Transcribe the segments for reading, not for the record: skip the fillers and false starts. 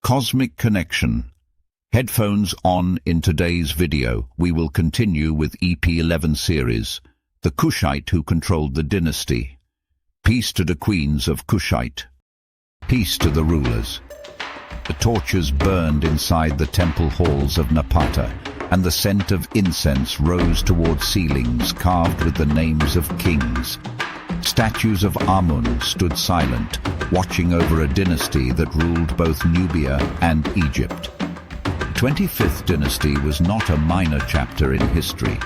Cosmic Connection. Headphones on. In today's video, we will continue with EP11 series, The Kushite Who Controlled the Dynasty. Peace to the Queens of Kushite. Peace to the rulers. The torches burned inside the temple halls of Napata, and the scent of incense rose toward ceilings carved with the names of kings. Statues of Amun stood silent, watching over a dynasty that ruled both Nubia and Egypt. The 25th dynasty was not a minor chapter in history.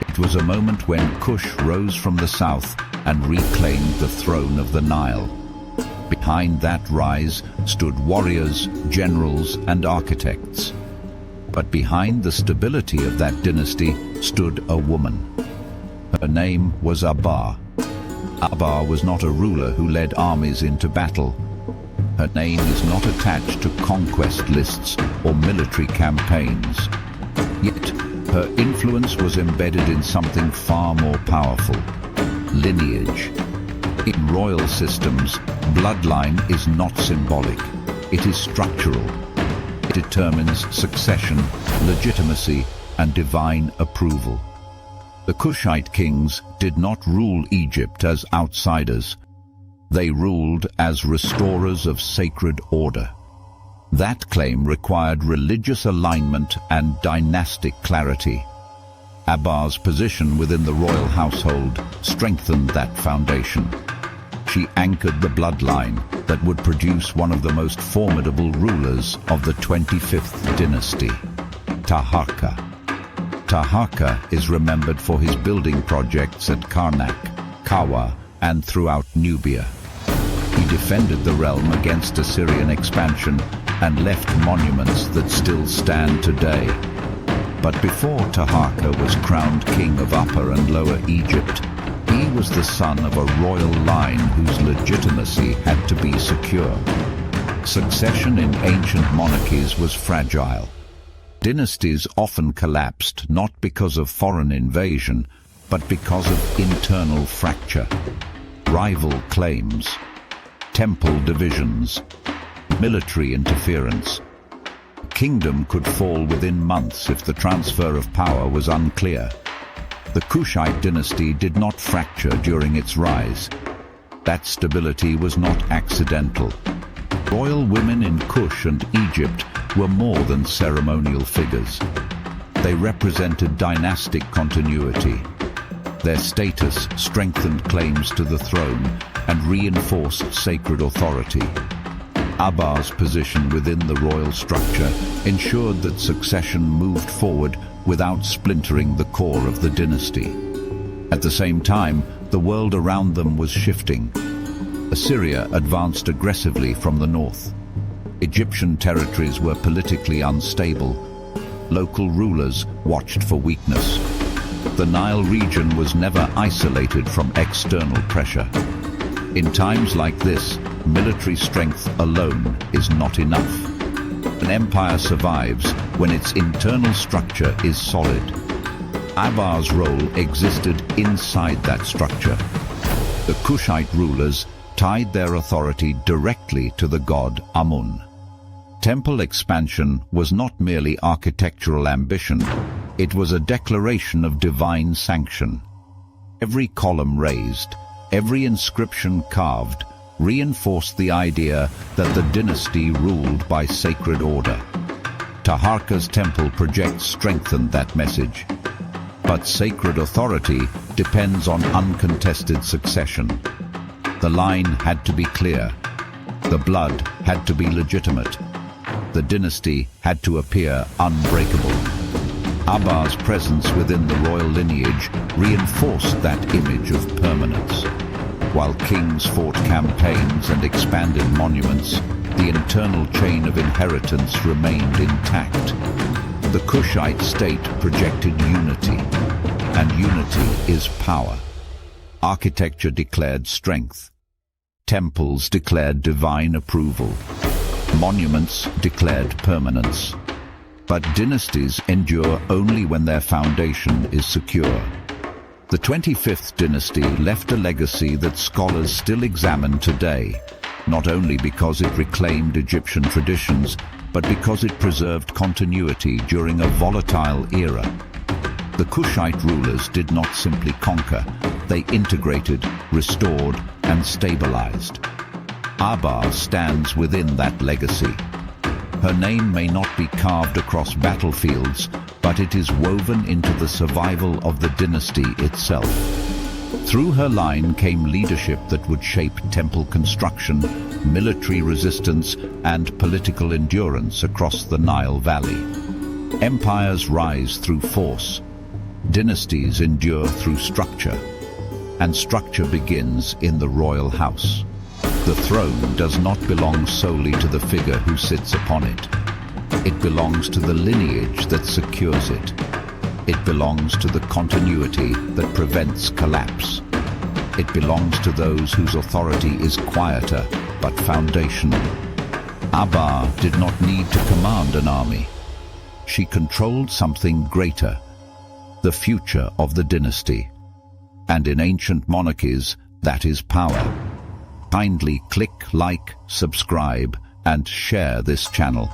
It was a moment when Kush rose from the south and reclaimed the throne of the Nile. Behind that rise stood warriors, generals, and architects. But behind the stability of that dynasty stood a woman. Her name was Abba. Abba was not a ruler who led armies into battle. Her name is not attached to conquest lists or military campaigns. Yet, her influence was embedded in something far more powerful: lineage. In royal systems, bloodline is not symbolic. It is structural. It determines succession, legitimacy, and divine approval. The Kushite kings did not rule Egypt as outsiders. They ruled as restorers of sacred order. That claim required religious alignment and dynastic clarity. Abba's position within the royal household strengthened that foundation. She anchored the bloodline that would produce one of the most formidable rulers of the 25th dynasty, Taharqa. Taharqa is remembered for his building projects at Karnak, Kawa, and throughout Nubia. He defended the realm against Assyrian expansion and left monuments that still stand today. But before Taharqa was crowned king of Upper and Lower Egypt, he was the son of a royal line whose legitimacy had to be secure. Succession in ancient monarchies was fragile. Dynasties often collapsed not because of foreign invasion, but because of internal fracture. Rival claims, temple divisions, military interference. A kingdom could fall within months if the transfer of power was unclear. The Kushite dynasty did not fracture during its rise. That stability was not accidental. Royal women in Kush and Egypt were more than ceremonial figures. They represented dynastic continuity. Their status strengthened claims to the throne and reinforced sacred authority. Abba's position within the royal structure ensured that succession moved forward without splintering the core of the dynasty. At the same time, the world around them was shifting. Assyria advanced aggressively from the north. Egyptian territories were politically unstable. Local rulers watched for weakness. The Nile region was never isolated from external pressure. In times like this, military strength alone is not enough. An empire survives when its internal structure is solid. Abba's role existed inside that structure. The Kushite rulers tied their authority directly to the god Amun. Temple expansion was not merely architectural ambition, it was a declaration of divine sanction. Every column raised, every inscription carved, reinforced the idea that the dynasty ruled by sacred order. Taharqa's temple projects strengthened that message. But sacred authority depends on uncontested succession. The line had to be clear. The blood had to be legitimate. The dynasty had to appear unbreakable. Abba's presence within the royal lineage reinforced that image of permanence. While kings fought campaigns and expanded monuments, the internal chain of inheritance remained intact. The Kushite state projected unity, and unity is power. Architecture declared strength. Temples declared divine approval. Monuments declared permanence. But dynasties endure only when their foundation is secure. The 25th dynasty left a legacy that scholars still examine today. not only because it reclaimed Egyptian traditions, but because it preserved continuity during a volatile era. The Kushite rulers did not simply conquer, they integrated, restored, and stabilized. Aba stands within that legacy. Her name may not be carved across battlefields, but it is woven into the survival of the dynasty itself. Through her line came leadership that would shape temple construction, military resistance, and political endurance across the Nile Valley. Empires rise through force. Dynasties endure through structure. And structure begins in the royal house. The throne does not belong solely to the figure who sits upon it. It belongs to the lineage that secures it. It belongs to the continuity that prevents collapse. It belongs to those whose authority is quieter but foundational. Aba did not need to command an army. She controlled something greater, the future of the dynasty. And in ancient monarchies, that is power. Kindly click, like, subscribe, and share this channel.